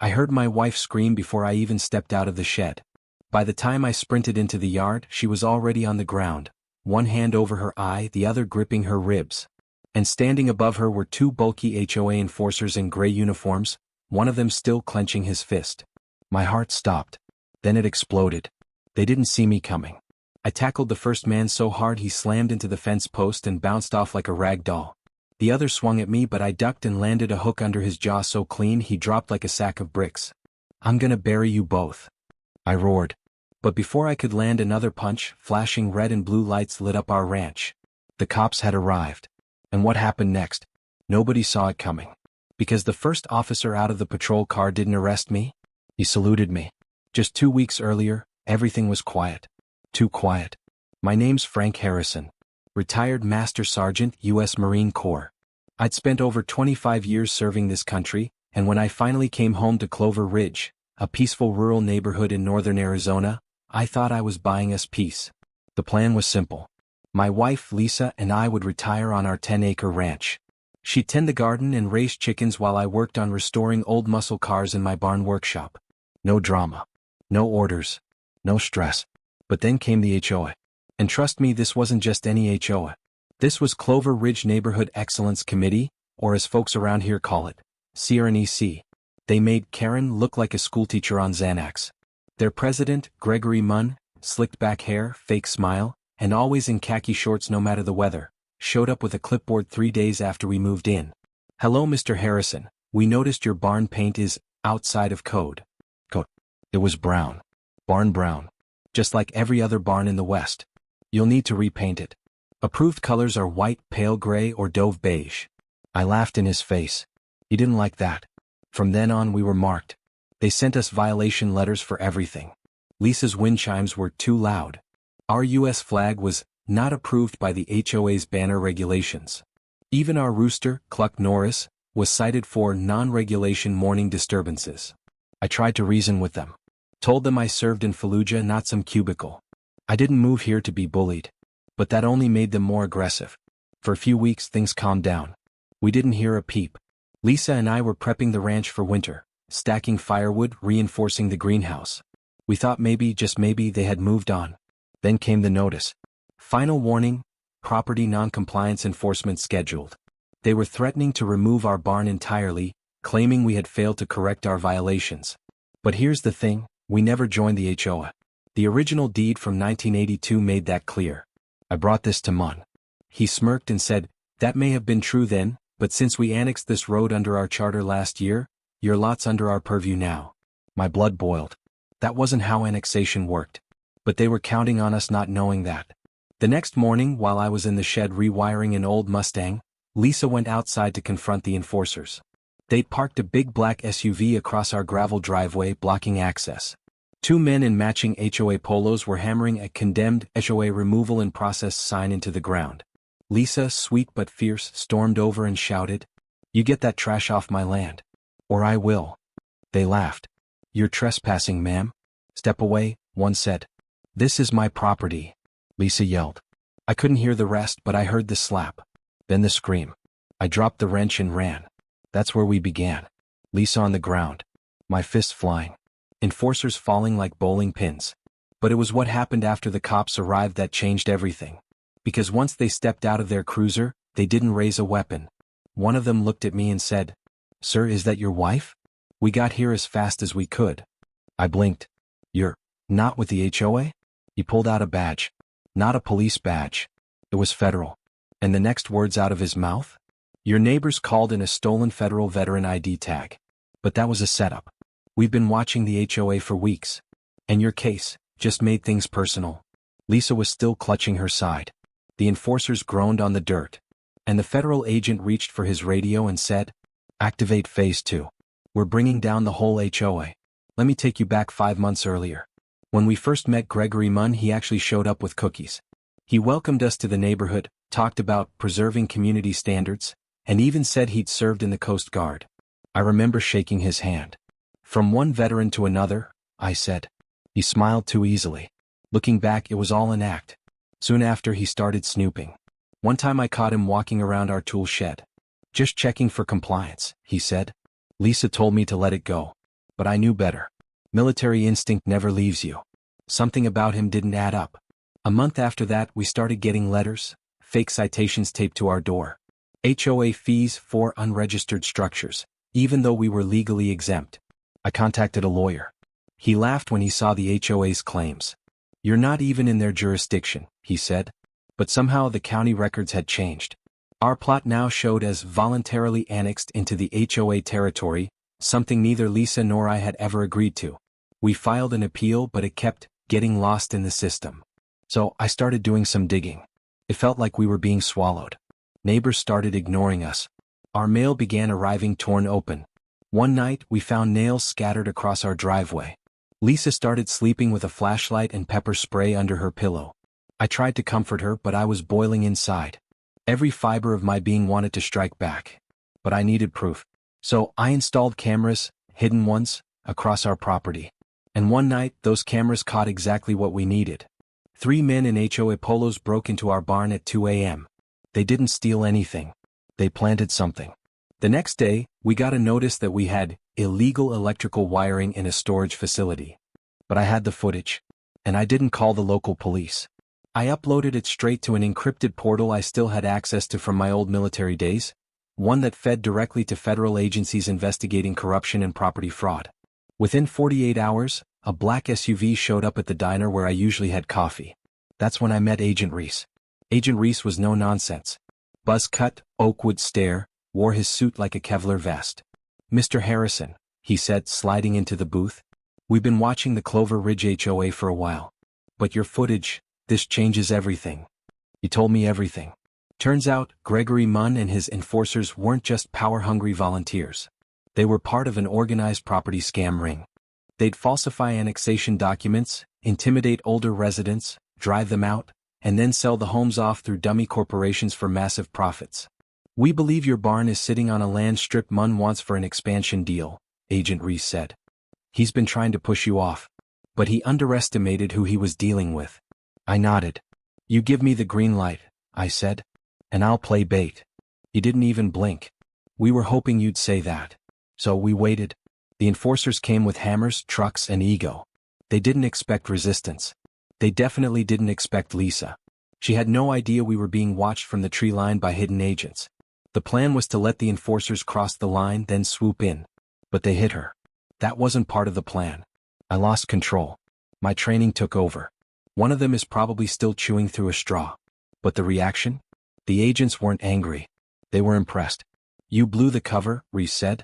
I heard my wife scream before I even stepped out of the shed. By the time I sprinted into the yard, she was already on the ground, one hand over her eye, the other gripping her ribs. And standing above her were two bulky HOA enforcers in gray uniforms, one of them still clenching his fist. My heart stopped. Then it exploded. They didn't see me coming. I tackled the first man so hard he slammed into the fence post and bounced off like a rag doll. The other swung at me, but I ducked and landed a hook under his jaw so clean he dropped like a sack of bricks. "I'm gonna bury you both," I roared. But before I could land another punch, flashing red and blue lights lit up our ranch. The cops had arrived. And what happened next? Nobody saw it coming. Because the first officer out of the patrol car didn't arrest me. He saluted me. Just 2 weeks earlier, everything was quiet. Too quiet. My name's Frank Harrison. Retired Master Sergeant, U.S. Marine Corps. I'd spent over 25 years serving this country, and when I finally came home to Clover Ridge, a peaceful rural neighborhood in northern Arizona, I thought I was buying us peace. The plan was simple. My wife, Lisa, and I would retire on our 10-acre ranch. She'd tend the garden and raise chickens while I worked on restoring old muscle cars in my barn workshop. No drama. No orders. No stress. But then came the HOA. And trust me, this wasn't just any HOA. This was Clover Ridge Neighborhood Excellence Committee, or as folks around here call it, CRNEC. They made Karen look like a schoolteacher on Xanax. Their president, Gregory Munn, slicked back hair, fake smile, and always in khaki shorts no matter the weather, showed up with a clipboard 3 days after we moved in. "Hello, Mr. Harrison. We noticed your barn paint is outside of code." It was brown. Barn brown. Just like every other barn in the West. "You'll need to repaint it. Approved colors are white, pale gray, or dove beige." I laughed in his face. He didn't like that. From then on we were marked. They sent us violation letters for everything. Lisa's wind chimes were too loud. Our U.S. flag was not approved by the HOA's banner regulations. Even our rooster, Cluck Norris, was cited for non-regulation morning disturbances. I tried to reason with them. Told them I served in Fallujah, not some cubicle. I didn't move here to be bullied. But that only made them more aggressive. For a few weeks things calmed down. We didn't hear a peep. Lisa and I were prepping the ranch for winter, stacking firewood, reinforcing the greenhouse. We thought maybe, just maybe, they had moved on. Then came the notice. Final warning, property non-compliance enforcement scheduled. They were threatening to remove our barn entirely, claiming we had failed to correct our violations. But here's the thing, we never joined the HOA. The original deed from 1982 made that clear. I brought this to Munn. He smirked and said, "That may have been true then, but since we annexed this road under our charter last year, your lot's under our purview now." My blood boiled. That wasn't how annexation worked. But they were counting on us not knowing that. The next morning, while I was in the shed rewiring an old Mustang, Lisa went outside to confront the enforcers. They'd parked a big black SUV across our gravel driveway, blocking access. 2 men in matching HOA polos were hammering a condemned HOA removal in process sign into the ground. Lisa, sweet but fierce, stormed over and shouted, "You get that trash off my land. Or I will." They laughed. "You're trespassing, ma'am." "Step away," one said. "This is my property," Lisa yelled. I couldn't hear the rest, but I heard the slap. Then the scream. I dropped the wrench and ran. That's where we began. Lisa on the ground. My fists flying. Enforcers falling like bowling pins. But it was what happened after the cops arrived that changed everything. Because once they stepped out of their cruiser, they didn't raise a weapon. One of them looked at me and said, "Sir, is that your wife? We got here as fast as we could." I blinked. "You're not with the HOA?" He pulled out a badge. Not a police badge. It was federal. And the next words out of his mouth? "Your neighbors called in a stolen federal veteran ID tag." But that was a setup. We've been watching the HOA for weeks. And your case just made things personal. Lisa was still clutching her side. The enforcers groaned on the dirt. And the federal agent reached for his radio and said, "Activate Phase 2. We're bringing down the whole HOA. Let me take you back 5 months earlier. When we first met Gregory Munn, he actually showed up with cookies. He welcomed us to the neighborhood, talked about preserving community standards, and even said he'd served in the Coast Guard." I remember shaking his hand. "From one veteran to another," I said. He smiled too easily. Looking back, it was all an act. Soon after, he started snooping. One time I caught him walking around our tool shed. "Just checking for compliance," he said. Lisa told me to let it go. But I knew better. Military instinct never leaves you. Something about him didn't add up. A month after that, we started getting letters, fake citations taped to our door. HOA fees for unregistered structures, even though we were legally exempt. I contacted a lawyer. He laughed when he saw the HOA's claims. "You're not even in their jurisdiction," he said. But somehow the county records had changed. Our plot now showed as voluntarily annexed into the HOA territory, something neither Lisa nor I had ever agreed to. We filed an appeal, but it kept getting lost in the system. So I started doing some digging. It felt like we were being swallowed. Neighbors started ignoring us. Our mail began arriving torn open. One night, we found nails scattered across our driveway. Lisa started sleeping with a flashlight and pepper spray under her pillow. I tried to comfort her, but I was boiling inside. Every fiber of my being wanted to strike back. But I needed proof. So I installed cameras, hidden ones, across our property. And one night, those cameras caught exactly what we needed. 3 men in HOA polos broke into our barn at 2 a.m. They didn't steal anything. They planted something. The next day, we got a notice that we had illegal electrical wiring in a storage facility. But I had the footage. And I didn't call the local police. I uploaded it straight to an encrypted portal I still had access to from my old military days, one that fed directly to federal agencies investigating corruption and property fraud. Within 48 hours, a black SUV showed up at the diner where I usually had coffee. That's when I met Agent Reese. Agent Reese was no nonsense. Buzz cut, Oakwood stare, wore his suit like a Kevlar vest. "Mr. Harrison," he said, sliding into the booth. "We've been watching the Clover Ridge HOA for a while. But your footage, this changes everything." He told me everything. Turns out, Gregory Munn and his enforcers weren't just power-hungry volunteers. They were part of an organized property scam ring. They'd falsify annexation documents, intimidate older residents, drive them out, and then sell the homes off through dummy corporations for massive profits. "We believe your barn is sitting on a land strip Munn wants for an expansion deal," Agent Reese said. "He's been trying to push you off. But he underestimated who he was dealing with." I nodded. "You give me the green light," I said, "and I'll play bait." He didn't even blink. "We were hoping you'd say that." So we waited. The enforcers came with hammers, trucks, and ego. They didn't expect resistance. They definitely didn't expect Lisa. She had no idea we were being watched from the tree line by hidden agents. The plan was to let the enforcers cross the line, then swoop in. But they hit her. That wasn't part of the plan. I lost control. My training took over. One of them is probably still chewing through a straw. But the reaction? The agents weren't angry. They were impressed. "You blew the cover," Reese said.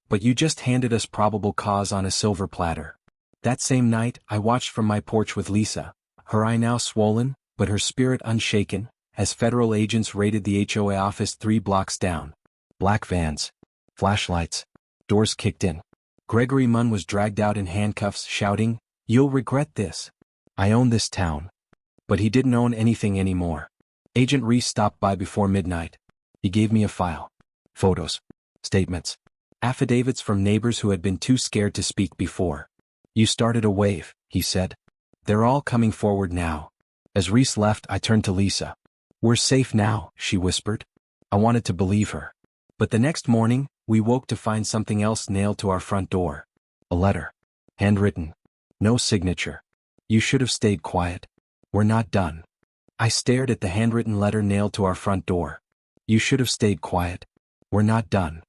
"But you just handed us probable cause on a silver platter." That same night, I watched from my porch with Lisa, her eye now swollen, but her spirit unshaken, as federal agents raided the HOA office 3 blocks down. Black vans. Flashlights. Doors kicked in. Gregory Munn was dragged out in handcuffs, shouting, "You'll regret this. I own this town." But he didn't own anything anymore. Agent Reese stopped by before midnight. He gave me a file. Photos. Statements. Affidavits from neighbors who had been too scared to speak before. "You started a wave," he said. "They're all coming forward now." As Reese left, I turned to Lisa. "We're safe now," she whispered. I wanted to believe her. But the next morning, we woke to find something else nailed to our front door. A letter. Handwritten. No signature. "You should have stayed quiet. We're not done." I stared at the handwritten letter nailed to our front door. "You should have stayed quiet. We're not done."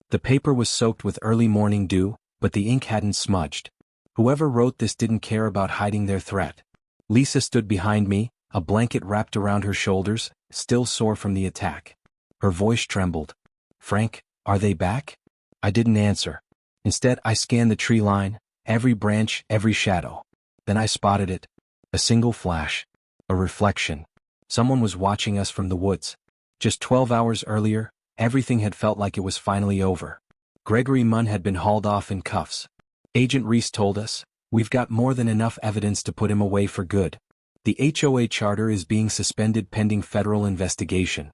The paper was soaked with early morning dew, but the ink hadn't smudged. Whoever wrote this didn't care about hiding their threat. Lisa stood behind me, a blanket wrapped around her shoulders, still sore from the attack. Her voice trembled. "Frank, are they back?" I didn't answer. Instead, I scanned the tree line, every branch, every shadow. Then I spotted it. A single flash. A reflection. Someone was watching us from the woods. Just 12 hours earlier, everything had felt like it was finally over. Gregory Munn had been hauled off in cuffs. Agent Reese told us, "We've got more than enough evidence to put him away for good. The HOA charter is being suspended pending federal investigation."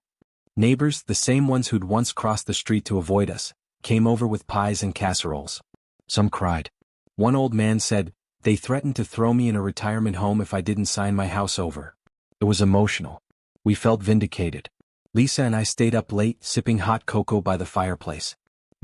Neighbors, the same ones who'd once crossed the street to avoid us, came over with pies and casseroles. Some cried. One old man said, "They threatened to throw me in a retirement home if I didn't sign my house over." It was emotional. We felt vindicated. Lisa and I stayed up late, sipping hot cocoa by the fireplace.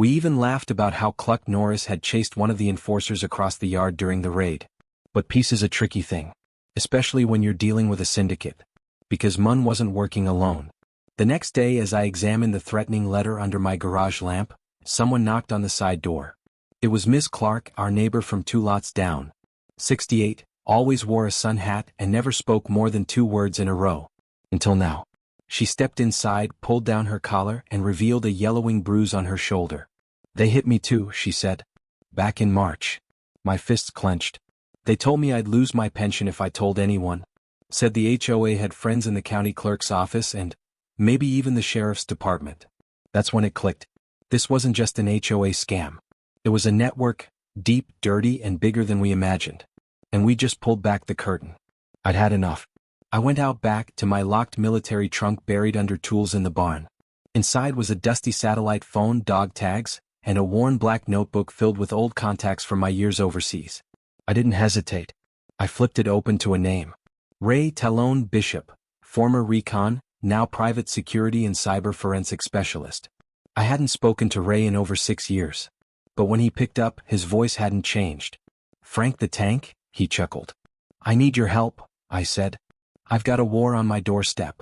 We even laughed about how Cluck Norris had chased one of the enforcers across the yard during the raid. But peace is a tricky thing, especially when you're dealing with a syndicate, because Munn wasn't working alone. The next day, as I examined the threatening letter under my garage lamp, someone knocked on the side door. It was Miss Clark, our neighbor from 2 lots down. 68, always wore a sun hat and never spoke more than 2 words in a row. Until now. She stepped inside, pulled down her collar, and revealed a yellowing bruise on her shoulder. "They hit me too," she said. "Back in March." My fists clenched. "They told me I'd lose my pension if I told anyone." Said the HOA had friends in the county clerk's office and maybe even the sheriff's department. That's when it clicked. This wasn't just an HOA scam. It was a network, deep, dirty, and bigger than we imagined. And we just pulled back the curtain. I'd had enough. I went out back to my locked military trunk buried under tools in the barn. Inside was a dusty satellite phone, dog tags, and a worn black notebook filled with old contacts from my years overseas. I didn't hesitate. I flipped it open to a name. Ray Talone Bishop, former recon, now private security and cyber forensic specialist. I hadn't spoken to Ray in over 6 years. But when he picked up, his voice hadn't changed. "Frank the Tank?" he chuckled. "I need your help," I said. "I've got a war on my doorstep.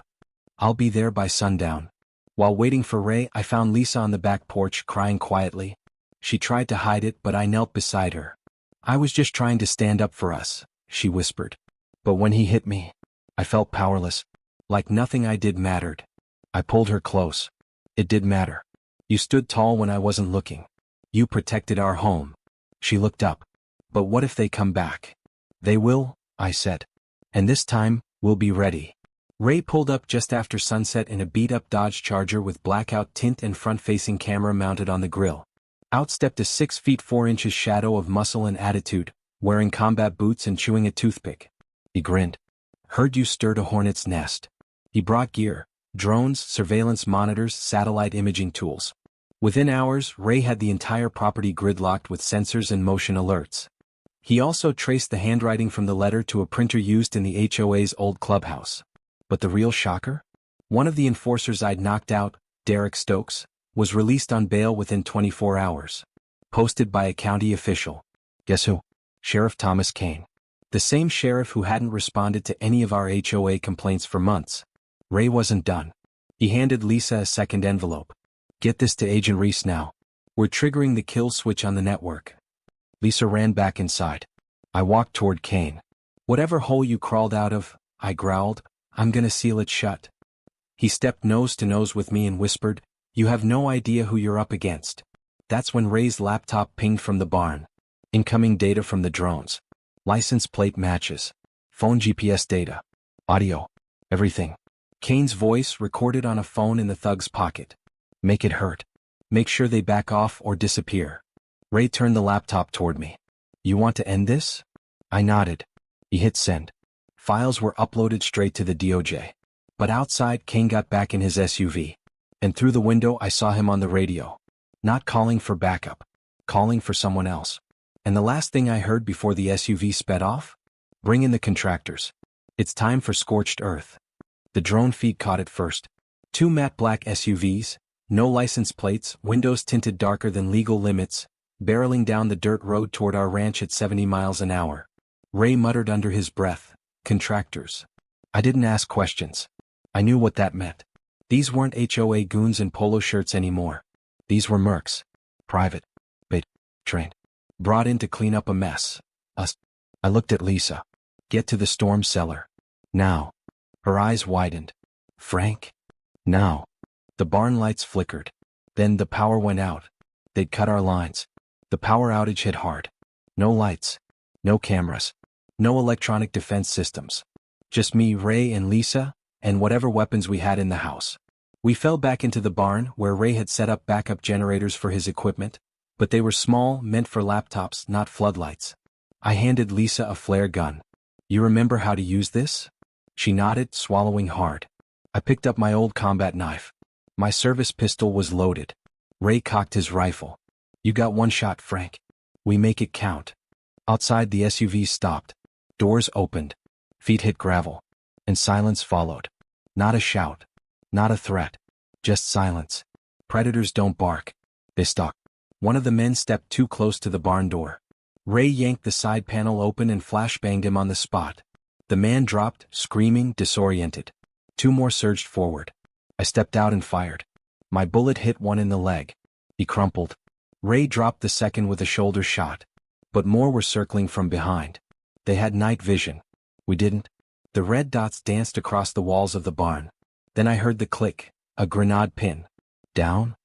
I'll be there by sundown." While waiting for Ray, I found Lisa on the back porch crying quietly. She tried to hide it, but I knelt beside her. "I was just trying to stand up for us," she whispered. "But when he hit me, I felt powerless, like nothing I did mattered." I pulled her close. "It did matter. You stood tall when I wasn't looking. You protected our home." She looked up. "But what if they come back?" "They will," I said. "And this time, we'll be ready." Ray pulled up just after sunset in a beat-up Dodge Charger with blackout tint and front-facing camera mounted on the grill. Out stepped a 6 feet 4 inches shadow of muscle and attitude, wearing combat boots and chewing a toothpick. He grinned. "Heard you stirred a hornet's nest." He brought gear: drones, surveillance monitors, satellite imaging tools. Within hours, Ray had the entire property gridlocked with sensors and motion alerts. He also traced the handwriting from the letter to a printer used in the HOA's old clubhouse. But the real shocker? One of the enforcers I'd knocked out, Derek Stokes, was released on bail within 24 hours. Posted by a county official. Guess who? Sheriff Thomas Kane. The same sheriff who hadn't responded to any of our HOA complaints for months. Ray wasn't done. He handed Lisa a second envelope. "Get this to Agent Reese now. We're triggering the kill switch on the network." Lisa ran back inside. I walked toward Kane. "Whatever hole you crawled out of," I growled, "I'm gonna seal it shut." He stepped nose to nose with me and whispered, "You have no idea who you're up against." That's when Ray's laptop pinged from the barn. Incoming data from the drones. License plate matches. Phone GPS data. Audio. Everything. Kane's voice recorded on a phone in the thug's pocket. "Make it hurt. Make sure they back off or disappear." Ray turned the laptop toward me. "You want to end this?" I nodded. He hit send. Files were uploaded straight to the DOJ. But outside, Kane got back in his SUV. And through the window I saw him on the radio. Not calling for backup. Calling for someone else. And the last thing I heard before the SUV sped off? "Bring in the contractors. It's time for scorched earth." The drone feed caught it first. 2 matte black SUVs, no license plates, windows tinted darker than legal limits, barreling down the dirt road toward our ranch at 70 miles an hour. Ray muttered under his breath, "Contractors." I didn't ask questions. I knew what that meant. These weren't HOA goons in polo shirts anymore. These were mercs. Private. Bait. Trained. Brought in to clean up a mess. Us. I looked at Lisa. "Get to the storm cellar. Now." Her eyes widened. "Frank?" "Now." The barn lights flickered. Then the power went out. They'd cut our lines. The power outage hit hard. No lights. No cameras. No electronic defense systems. Just me, Ray, and Lisa, and whatever weapons we had in the house. We fell back into the barn where Ray had set up backup generators for his equipment, but they were small, meant for laptops, not floodlights. I handed Lisa a flare gun. "You remember how to use this?" She nodded, swallowing hard. I picked up my old combat knife. My service pistol was loaded. Ray cocked his rifle. "You got one shot, Frank. We make it count." Outside, the SUV stopped. Doors opened. Feet hit gravel. And silence followed. Not a shout. Not a threat. Just silence. Predators don't bark. They stalk. One of the men stepped too close to the barn door. Ray yanked the side panel open and flashbanged him on the spot. The man dropped, screaming, disoriented. Two more surged forward. I stepped out and fired. My bullet hit one in the leg. He crumpled. Ray dropped the second with a shoulder shot. But more were circling from behind. They had night vision. We didn't. The red dots danced across the walls of the barn. Then I heard the click, a grenade pin. Down?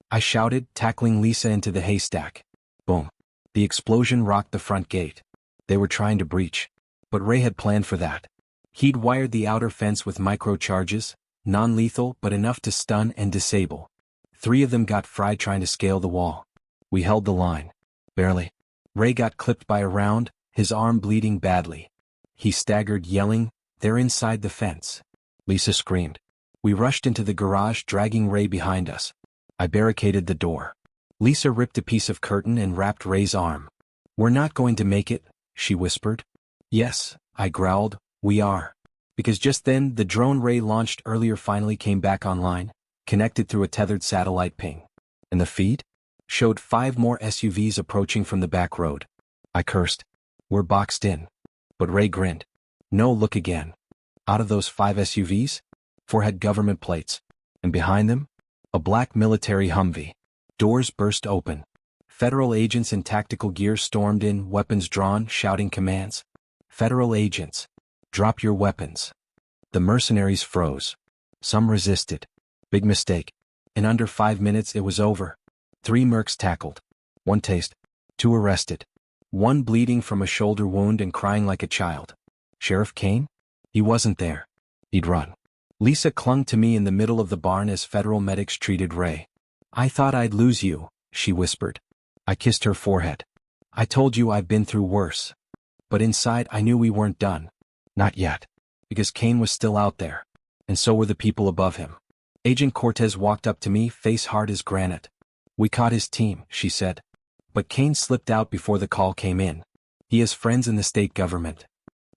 I shouted, tackling Lisa into the haystack. Boom. The explosion rocked the front gate. They were trying to breach. But Ray had planned for that. He'd wired the outer fence with microcharges, non-lethal but enough to stun and disable. 3 of them got fried trying to scale the wall. We held the line. Barely. Ray got clipped by a round, his arm bleeding badly. He staggered, yelling, "They're inside the fence." Lisa screamed. We rushed into the garage, dragging Ray behind us. I barricaded the door. Lisa ripped a piece of curtain and wrapped Ray's arm. "We're not going to make it," she whispered. "Yes," I growled, "we are." Because just then, the drone Ray launched earlier finally came back online, connected through a tethered satellite ping. And the feed showed 5 more SUVs approaching from the back road. I cursed. "We're boxed in." But Ray grinned. "No, look again." Out of those 5 SUVs, 4 had government plates. And behind them, a black military Humvee. Doors burst open. Federal agents in tactical gear stormed in, weapons drawn, shouting commands. "Federal agents, drop your weapons." The mercenaries froze. Some resisted. Big mistake. In under 5 minutes it was over. 3 mercs tackled. 1 tased. 2 arrested. 1 bleeding from a shoulder wound and crying like a child. Sheriff Kane? He wasn't there. He'd run. Lisa clung to me in the middle of the barn as federal medics treated Ray. "I thought I'd lose you," she whispered. I kissed her forehead. "I told you I've been through worse." But inside I knew we weren't done. Not yet. Because Kane was still out there. And so were the people above him. Agent Cortez walked up to me, face hard as granite. "We caught his team," she said. But Kane slipped out before the call came in. "He has friends in the state government."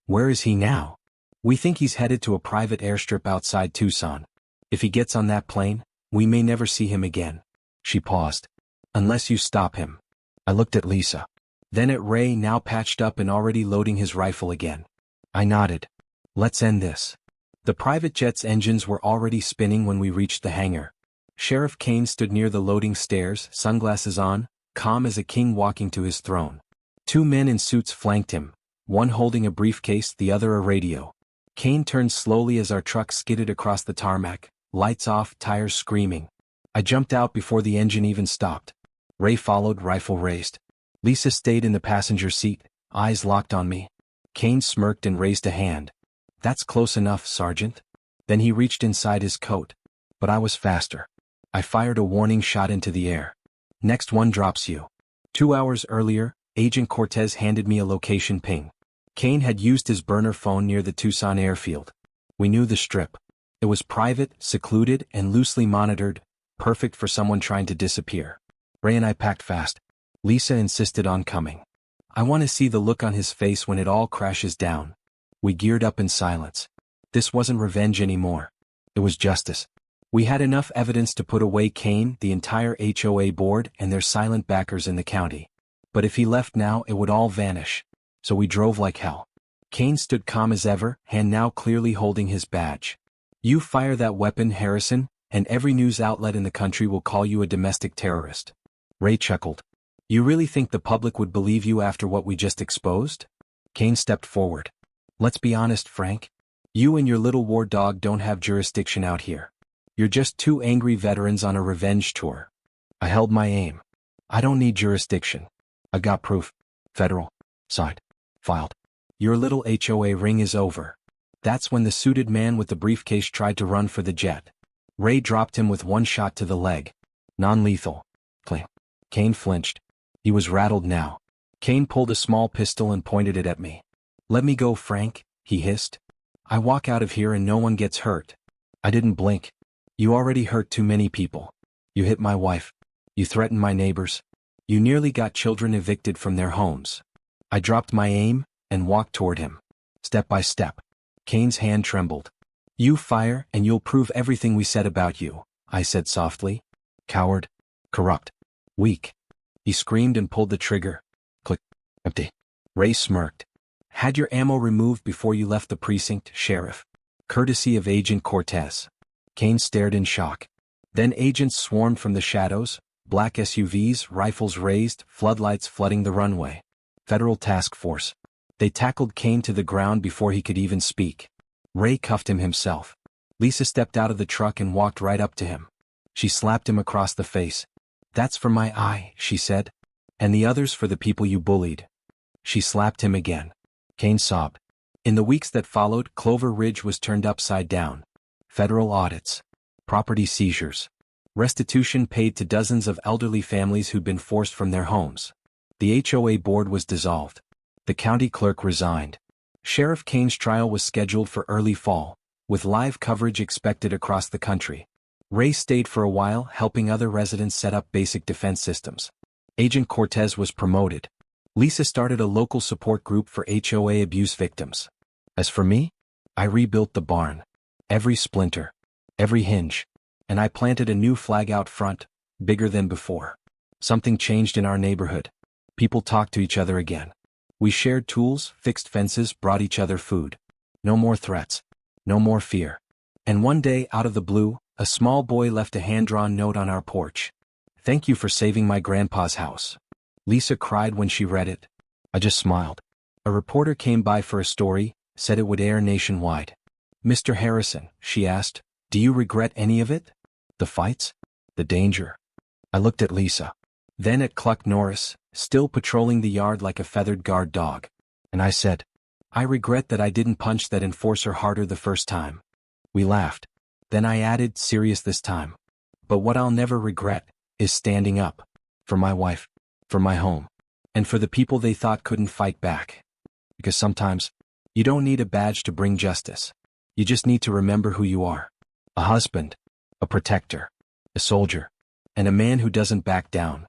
"Where is he now?" "We think he's headed to a private airstrip outside Tucson. If he gets on that plane, we may never see him again." She paused. "Unless you stop him." I looked at Lisa. Then at Ray, now patched up and already loading his rifle again. I nodded. "Let's end this." The private jet's engines were already spinning when we reached the hangar. Sheriff Kane stood near the loading stairs, sunglasses on, calm as a king walking to his throne. 2 men in suits flanked him, one holding a briefcase, the other a radio. Kane turned slowly as our truck skidded across the tarmac, lights off, tires screaming. I jumped out before the engine even stopped. Ray followed, rifle raised. Lisa stayed in the passenger seat, eyes locked on me. Kane smirked and raised a hand. "That's close enough, Sergeant." Then he reached inside his coat. But I was faster. I fired a warning shot into the air. "Next one drops you." 2 hours earlier, Agent Cortez handed me a location ping. Kane had used his burner phone near the Tucson airfield. We knew the strip. It was private, secluded, and loosely monitored, perfect for someone trying to disappear. Ray and I packed fast. Lisa insisted on coming. I want to see the look on his face when it all crashes down. We geared up in silence. This wasn't revenge anymore. It was justice. We had enough evidence to put away Kane, the entire HOA board, and their silent backers in the county. But if he left now, it would all vanish. So we drove like hell. Kane stood calm as ever, hand now clearly holding his badge. "You fire that weapon, Harrison, and every news outlet in the country will call you a domestic terrorist." Ray chuckled. "You really think the public would believe you after what we just exposed?" Kane stepped forward. "Let's be honest, Frank. You and your little war dog don't have jurisdiction out here. You're just 2 angry veterans on a revenge tour." I held my aim. "I don't need jurisdiction. I got proof. Federal. Signed. Filed. Your little HOA ring is over." That's when the suited man with the briefcase tried to run for the jet. Ray dropped him with 1 shot to the leg. Non-lethal. Cling. Kane flinched. He was rattled now. Kane pulled a small pistol and pointed it at me. "Let me go, Frank," he hissed. "I walk out of here and no one gets hurt." I didn't blink. "You already hurt too many people. You hit my wife. You threatened my neighbors. You nearly got children evicted from their homes." I dropped my aim and walked toward him. Step by step. Kane's hand trembled. "You fire and you'll prove everything we said about you," I said softly. "Coward. Corrupt. Weak." He screamed and pulled the trigger. Click. Empty. Ray smirked. Had your ammo removed before you left the precinct, Sheriff. Courtesy of Agent Cortez. Kane stared in shock. Then agents swarmed from the shadows, black SUVs, rifles raised, floodlights flooding the runway. Federal task force. They tackled Kane to the ground before he could even speak. Ray cuffed him himself. Lisa stepped out of the truck and walked right up to him. She slapped him across the face. That's for my eye, she said. And the others for the people you bullied. She slapped him again. Kane sobbed. In the weeks that followed, Clover Ridge was turned upside down. Federal audits. Property seizures. Restitution paid to dozens of elderly families who'd been forced from their homes. The HOA board was dissolved. The county clerk resigned. Sheriff Kane's trial was scheduled for early fall, with live coverage expected across the country. Ray stayed for a while, helping other residents set up basic defense systems. Agent Cortez was promoted. Lisa started a local support group for HOA abuse victims. As for me, I rebuilt the barn. Every splinter. Every hinge. And I planted a new flag out front, bigger than before. Something changed in our neighborhood. People talked to each other again. We shared tools, fixed fences, brought each other food. No more threats. No more fear. And one day, out of the blue, a small boy left a hand-drawn note on our porch. Thank you for saving my grandpa's house. Lisa cried when she read it. I just smiled. A reporter came by for a story, said it would air nationwide. Mr. Harrison, she asked, do you regret any of it? The fights? The danger? I looked at Lisa. Then at Cluck Norris, still patrolling the yard like a feathered guard dog. And I said, I regret that I didn't punch that enforcer harder the first time. We laughed. Then I added, serious this time. But what I'll never regret is standing up. For my wife. For my home. And for the people they thought couldn't fight back. Because sometimes, you don't need a badge to bring justice. You just need to remember who you are. A husband. A protector. A soldier. And a man who doesn't back down.